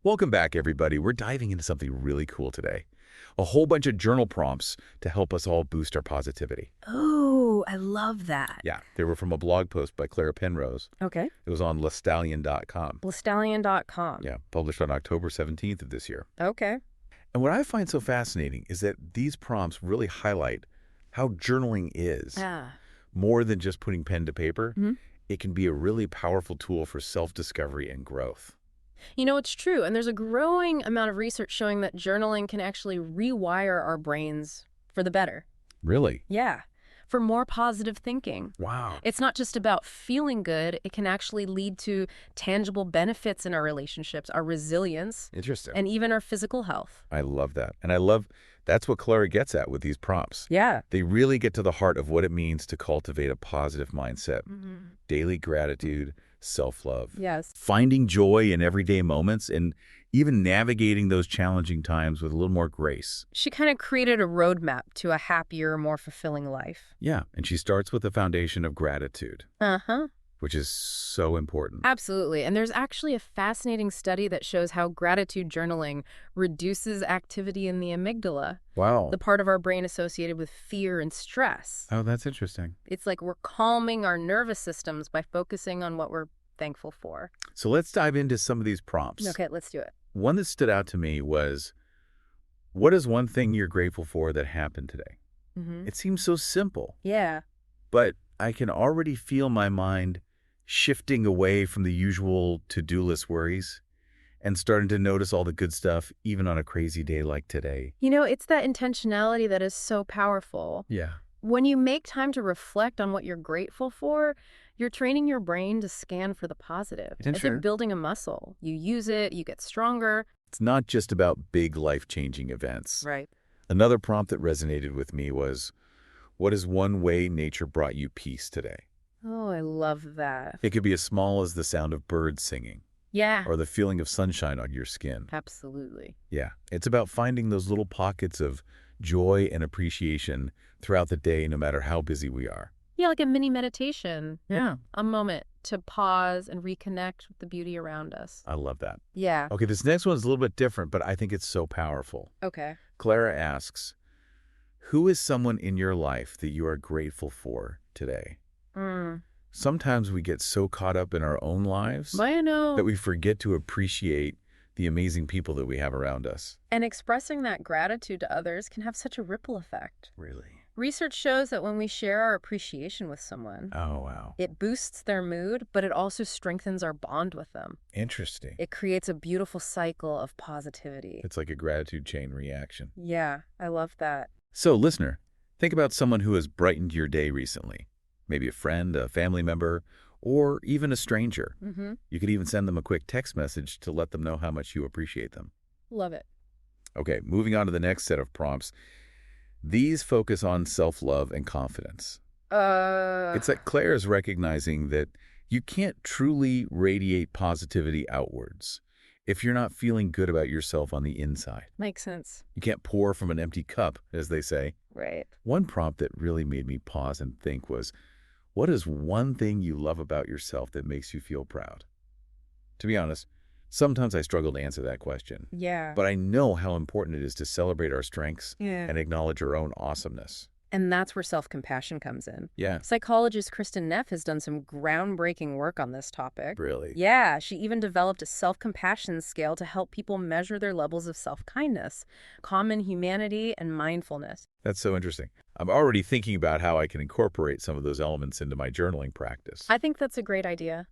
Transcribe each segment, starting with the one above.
Welcome back, everybody. We're diving into something really cool today. A whole bunch of journal prompts to help us all boost our positivity. Oh, I love that. Yeah, they were from a blog post by Clara Penrose. Okay. It was on lestallion.com. Lestallion.com. Yeah, published on October 17th of this year. Okay. And what I find so fascinating is that these prompts really highlight how journaling is. More than just putting pen to paper, it can be a really powerful tool for self-discovery and growth. You know, it's true. And there's a growing amount of research showing that journaling can actually rewire our brains for the better. Really? Yeah. For more positive thinking. Wow. It's not just about feeling good. It can actually lead to tangible benefits in our relationships, our resilience, Interesting. and even our physical health. I love that. And I love that's what Clara gets at with these prompts. Yeah. They really get to the heart of what it means to cultivate a positive mindset. Daily gratitude, self-love. Yes. Finding joy in everyday moments and even navigating those challenging times with a little more grace. She kind of created a roadmap to a happier, more fulfilling life. Yeah, and she starts with the foundation of gratitude, which is so important. Absolutely. And there's actually a fascinating study that shows how gratitude journaling reduces activity in the amygdala, Wow. the part of our brain associated with fear and stress. Oh, that's interesting. It's like we're calming our nervous systems by focusing on what we're thankful for. So let's dive into some of these prompts. Okay, let's do it. One that stood out to me was, what is one thing you're grateful for that happened today? It seems so simple, Yeah. but I can already feel my mind shifting away from the usual to-do list worries and starting to notice all the good stuff, even on a crazy day like today. You know, it's that intentionality that is so powerful. Yeah. When you make time to reflect on what you're grateful for, you're training your brain to scan for the positive. It's Sure. like building a muscle. You use it, you get stronger. It's not just about big life-changing events. Right. Another prompt that resonated with me was, what is one way nature brought you peace today? Oh, I love that. It could be as small as the sound of birds singing Yeah, or the feeling of sunshine on your skin. absolutely. Yeah, it's about finding those little pockets of joy and appreciation throughout the day, no matter how busy we are. Yeah, like a mini meditation. Yeah. A moment to pause and reconnect with the beauty around us. I love that. Yeah. Okay, this next one's a little bit different, but I think it's so powerful. Okay. Clara asks, who is someone in your life that you are grateful for today? Sometimes we get so caught up in our own lives I know. that we forget to appreciate the amazing people that we have around us. And expressing that gratitude to others can have such a ripple effect. Really? Research shows that when we share our appreciation with someone, Oh, wow. it boosts their mood, but it also strengthens our bond with them. Interesting. It creates a beautiful cycle of positivity. It's like a gratitude chain reaction. Yeah, I love that. So, listener, think about someone who has brightened your day recently. Maybe a friend, a family member, or even a stranger. You could even send them a quick text message to let them know how much you appreciate them. Love it. Okay, moving on to the next set of prompts. These focus on self-love and confidence. It's like Claire's recognizing that you can't truly radiate positivity outwards if you're not feeling good about yourself on the inside. Makes sense. You can't pour from an empty cup, as they say. Right. One prompt that really made me pause and think was, what is one thing you love about yourself that makes you feel proud? To be honest, sometimes I struggle to answer that question. Yeah. But I know how important it is to celebrate our strengths Yeah. and acknowledge our own awesomeness. And that's where self-compassion comes in. Yeah. Psychologist Kristen Neff has done some groundbreaking work on this topic. Really? Yeah, she even developed a self-compassion scale to help people measure their levels of self-kindness, common humanity, and mindfulness. That's so interesting. I'm already thinking about how I can incorporate some of those elements into my journaling practice. I think that's a great idea.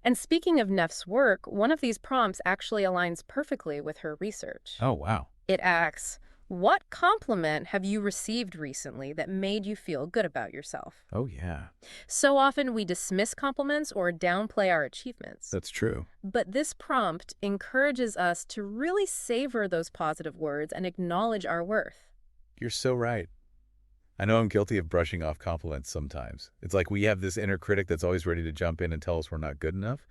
And speaking of Neff's work, one of these prompts actually aligns perfectly with her research. Oh, wow. It asks, what compliment have you received recently that made you feel good about yourself? Oh, yeah. So often we dismiss compliments or downplay our achievements. That's true. But this prompt encourages us to really savor those positive words and acknowledge our worth. You're so right. I know I'm guilty of brushing off compliments sometimes. It's like we have this inner critic that's always ready to jump in and tell us we're not good enough.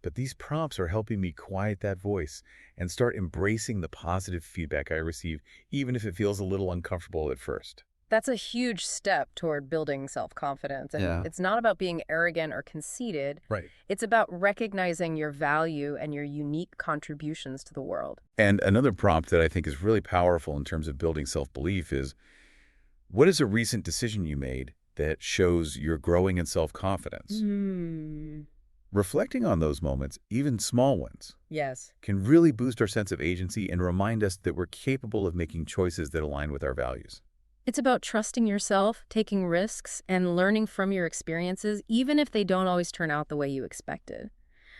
But these prompts are helping me quiet that voice and start embracing the positive feedback I receive, even if it feels a little uncomfortable at first. That's a huge step toward building self-confidence. And Yeah. it's not about being arrogant or conceited. Right. It's about recognizing your value and your unique contributions to the world. And another prompt that I think is really powerful in terms of building self-belief is, what is a recent decision you made that shows you're growing in self-confidence? Reflecting on those moments, even small ones, Yes. can really boost our sense of agency and remind us that we're capable of making choices that align with our values. It's about trusting yourself, taking risks, and learning from your experiences, even if they don't always turn out the way you expected.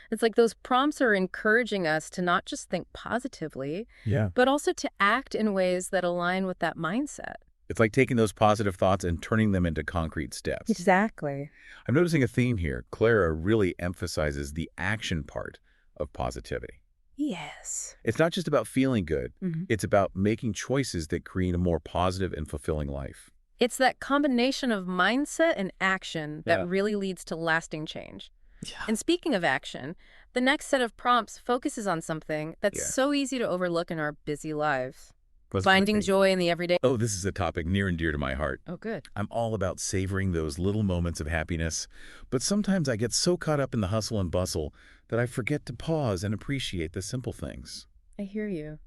It's like those prompts are encouraging us to not just think positively, Yeah. but also to act in ways that align with that mindset. It's like taking those positive thoughts and turning them into concrete steps. Exactly. I'm noticing a theme here. Clara really emphasizes the action part of positivity. Yes. It's not just about feeling good. Mm-hmm. It's about making choices that create a more positive and fulfilling life. It's that combination of mindset and action that Yeah. really leads to lasting change. Yeah. And speaking of action, the next set of prompts focuses on something that's so easy to overlook in our busy lives. Finding joy in the everyday. Oh, this is a topic near and dear to my heart. Oh, good. I'm all about savoring those little moments of happiness, but sometimes I get so caught up in the hustle and bustle that I forget to pause and appreciate the simple things. I hear you.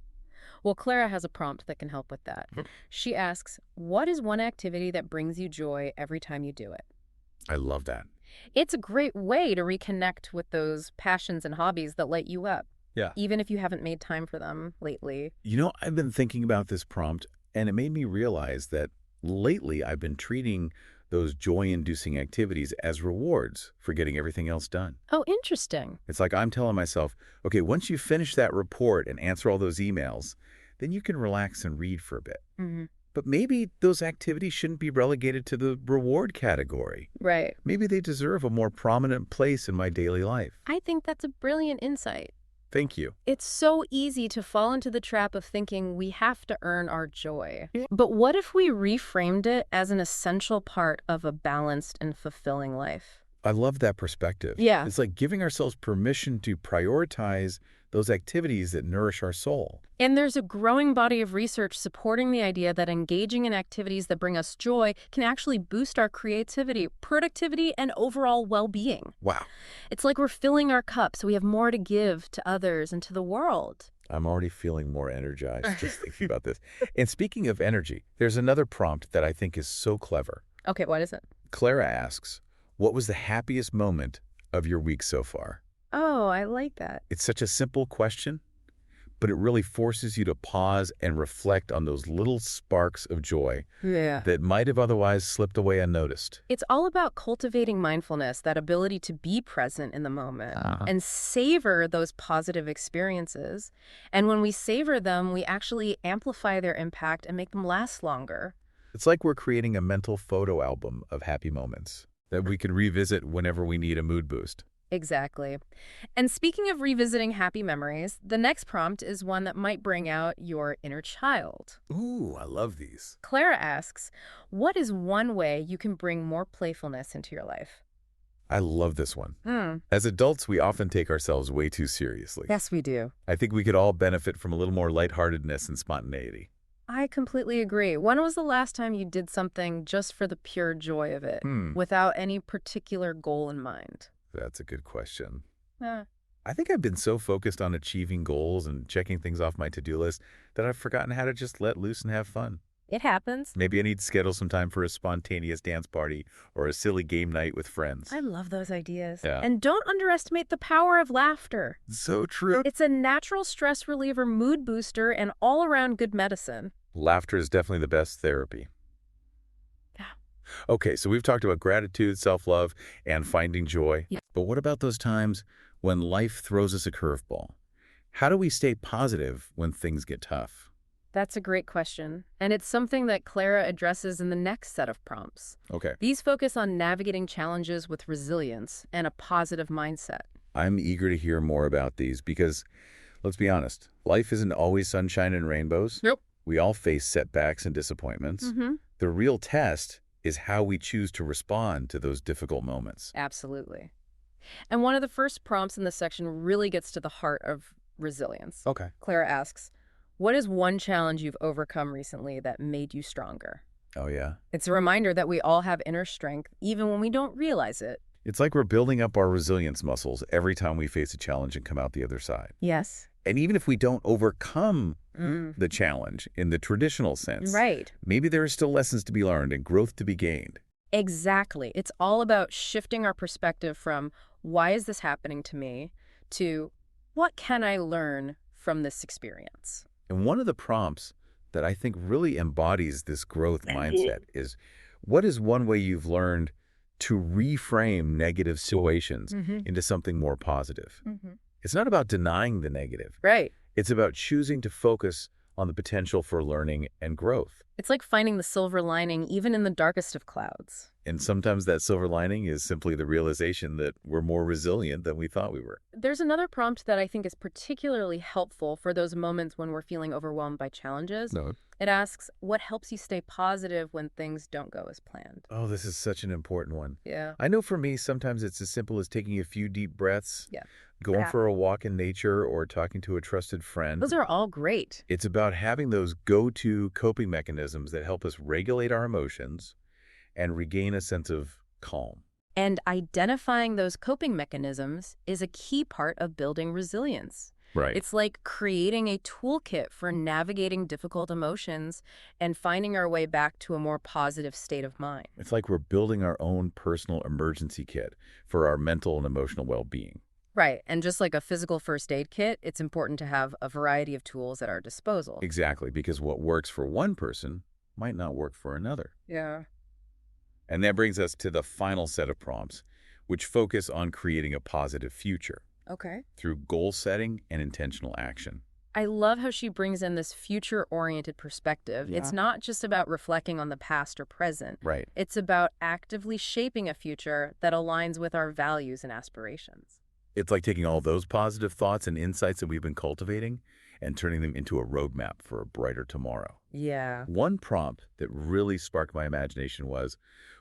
Well, Clara has a prompt that can help with that. She asks, what is one activity that brings you joy every time you do it? I love that. It's a great way to reconnect with those passions and hobbies that light you up. Yeah. Even if you haven't made time for them lately. You know, I've been thinking about this prompt, and it made me realize that lately I've been treating those joy-inducing activities as rewards for getting everything else done. Oh, interesting. It's like I'm telling myself, okay, once you finish that report and answer all those emails, then you can relax and read for a bit. Mm-hmm. But maybe those activities shouldn't be relegated to the reward category. Right. Maybe they deserve a more prominent place in my daily life. I think that's a brilliant insight. Thank you. It's so easy to fall into the trap of thinking we have to earn our joy. But what if we reframed it as an essential part of a balanced and fulfilling life? I love that perspective. Yeah. It's like giving ourselves permission to prioritize those activities that nourish our soul. And there's a growing body of research supporting the idea that engaging in activities that bring us joy can actually boost our creativity, productivity, and overall well-being. Wow. It's like we're filling our cup so we have more to give to others and to the world. I'm already feeling more energized just thinking about this. And speaking of energy, there's another prompt that I think is so clever. Okay, what is it? Clara asks, what was the happiest moment of your week so far? Oh, I like that. It's such a simple question, but it really forces you to pause and reflect on those little sparks of joy that might have otherwise slipped away unnoticed. It's all about cultivating mindfulness, that ability to be present in the moment and savor those positive experiences. And when we savor them, we actually amplify their impact and make them last longer. It's like we're creating a mental photo album of happy moments that we can revisit whenever we need a mood boost. Exactly. And speaking of revisiting happy memories, the next prompt is one that might bring out your inner child. Ooh, I love these. Clara asks, what is one way you can bring more playfulness into your life? I love this one. As adults, we often take ourselves way too seriously. Yes, we do. I think we could all benefit from a little more lightheartedness and spontaneity. I completely agree. When was the last time you did something just for the pure joy of it, without any particular goal in mind? That's a good question. Yeah. I think I've been so focused on achieving goals and checking things off my to-do list that I've forgotten how to just let loose and have fun. It happens. Maybe I need to schedule some time for a spontaneous dance party or a silly game night with friends. I love those ideas. Yeah. And don't underestimate the power of laughter. So true. It's a natural stress reliever, mood booster, and all-around good medicine. Laughter is definitely the best therapy. Yeah. Okay, so we've talked about gratitude, self-love, and finding joy. Yeah. But what about those times when life throws us a curveball? How do we stay positive when things get tough? That's a great question. And it's something that Clara addresses in the next set of prompts. Okay. These focus on navigating challenges with resilience and a positive mindset. I'm eager to hear more about these because, let's be honest, life isn't always sunshine and rainbows. Nope. We all face setbacks and disappointments. The real test is how we choose to respond to those difficult moments. Absolutely. And one of the first prompts in this section really gets to the heart of resilience. Okay. Clara asks, what is one challenge you've overcome recently that made you stronger? Oh, yeah? It's a reminder that we all have inner strength, even when we don't realize it. It's like we're building up our resilience muscles every time we face a challenge and come out the other side. Yes. And even if we don't overcome the challenge in the traditional sense, Right. maybe there are still lessons to be learned and growth to be gained. Exactly. It's all about shifting our perspective from why is this happening to me to what can I learn from this experience? And one of the prompts that I think really embodies this growth mindset is, what is one way you've learned to reframe negative situations into something more positive? It's not about denying the negative. Right. It's about choosing to focus on the potential for learning and growth. It's like finding the silver lining even in the darkest of clouds. And sometimes that silver lining is simply the realization that we're more resilient than we thought we were. There's another prompt that I think is particularly helpful for those moments when we're feeling overwhelmed by challenges. No. It asks, what helps you stay positive when things don't go as planned? Oh, this is such an important one. Yeah. I know for me, sometimes it's as simple as taking a few deep breaths, Yeah. going for a walk in nature, or talking to a trusted friend. Those are all great. It's about having those go-to coping mechanisms that help us regulate our emotions and regain a sense of calm. And identifying those coping mechanisms is a key part of building resilience. Right. It's like creating a toolkit for navigating difficult emotions and finding our way back to a more positive state of mind. It's like we're building our own personal emergency kit for our mental and emotional well-being. Right. And just like a physical first aid kit, it's important to have a variety of tools at our disposal. Exactly, because what works for one person might not work for another. Yeah. And that brings us to the final set of prompts, which focus on creating a positive future Okay. through goal setting and intentional action. I love how she brings in this future-oriented perspective. Yeah. It's not just about reflecting on the past or present. Right. It's about actively shaping a future that aligns with our values and aspirations. It's like taking all those positive thoughts and insights that we've been cultivating and turning them into a roadmap for a brighter tomorrow. Yeah. One prompt that really sparked my imagination was,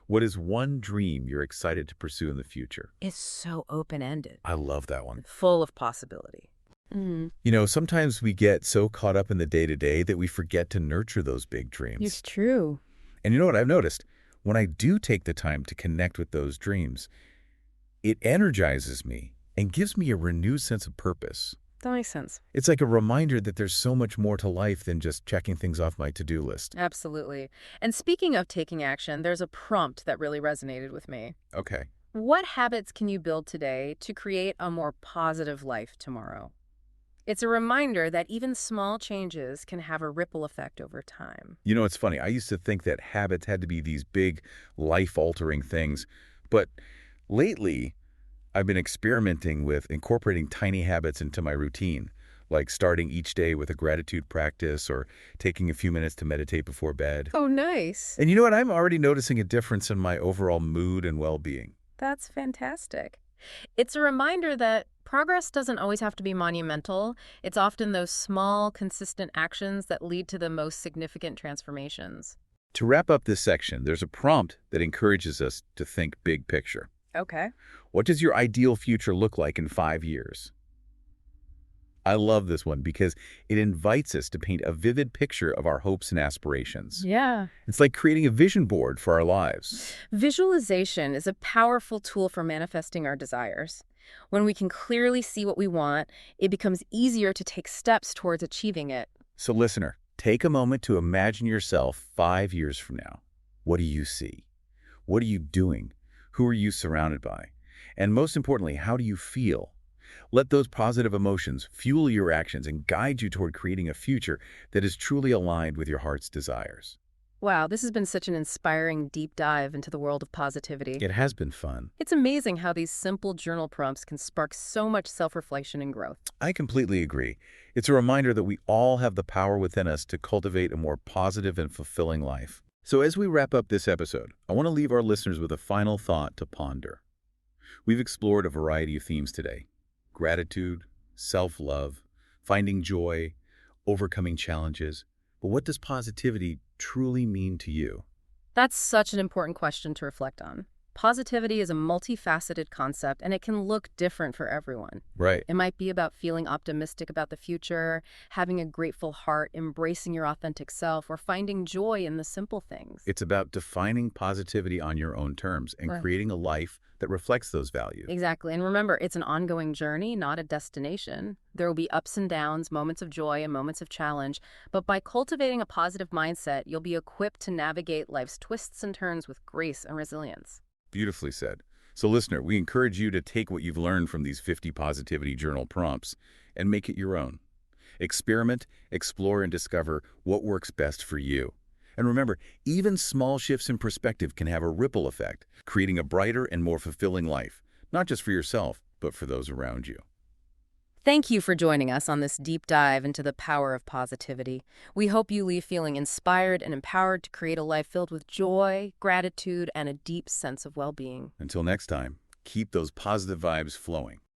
what is one dream you're excited to pursue in the future? It's so open-ended. I love that one. Full of possibility. You know, sometimes we get so caught up in the day-to-day that we forget to nurture those big dreams. It's true. And you know what I've noticed? When I do take the time to connect with those dreams, it energizes me and gives me a renewed sense of purpose. That makes sense. It's like a reminder that there's so much more to life than just checking things off my to-do list. Absolutely. And speaking of taking action, there's a prompt that really resonated with me. Okay. What habits can you build today to create a more positive life tomorrow? It's a reminder that even small changes can have a ripple effect over time. You know, it's funny. I used to think that habits had to be these big, life-altering things. But lately, I've been experimenting with incorporating tiny habits into my routine, like starting each day with a gratitude practice or taking a few minutes to meditate before bed. Oh, nice. And you know what? I'm already noticing a difference in my overall mood and well-being. That's fantastic. It's a reminder that progress doesn't always have to be monumental. It's often those small, consistent actions that lead to the most significant transformations. To wrap up this section, there's a prompt that encourages us to think big picture. Okay. What does your ideal future look like in 5 years? I love this one because it invites us to paint a vivid picture of our hopes and aspirations. Yeah. It's like creating a vision board for our lives. Visualization is a powerful tool for manifesting our desires. When we can clearly see what we want, it becomes easier to take steps towards achieving it. So listener, take a moment to imagine yourself 5 years from now. What do you see? What are you doing? Who are you surrounded by? And most importantly, how do you feel? Let those positive emotions fuel your actions and guide you toward creating a future that is truly aligned with your heart's desires. Wow, this has been such an inspiring deep dive into the world of positivity. It has been fun. It's amazing how these simple journal prompts can spark so much self-reflection and growth. I completely agree. It's a reminder that we all have the power within us to cultivate a more positive and fulfilling life. So as we wrap up this episode, I want to leave our listeners with a final thought to ponder. We've explored a variety of themes today: gratitude, self-love, finding joy, overcoming challenges. But what does positivity truly mean to you? That's such an important question to reflect on. Positivity is a multifaceted concept, and it can look different for everyone. Right. It might be about feeling optimistic about the future, having a grateful heart, embracing your authentic self, or finding joy in the simple things. It's about defining positivity on your own terms and Right. creating a life that reflects those values. Exactly. And remember, it's an ongoing journey, not a destination. There will be ups and downs, moments of joy and moments of challenge. But by cultivating a positive mindset, you'll be equipped to navigate life's twists and turns with grace and resilience. Beautifully said. So listener, we encourage you to take what you've learned from these 50 Positivity Journal prompts and make it your own. Experiment, explore, and discover what works best for you. And remember, even small shifts in perspective can have a ripple effect, creating a brighter and more fulfilling life, not just for yourself, but for those around you. Thank you for joining us on this deep dive into the power of positivity. We hope you leave feeling inspired and empowered to create a life filled with joy, gratitude, and a deep sense of well-being. Until next time, keep those positive vibes flowing.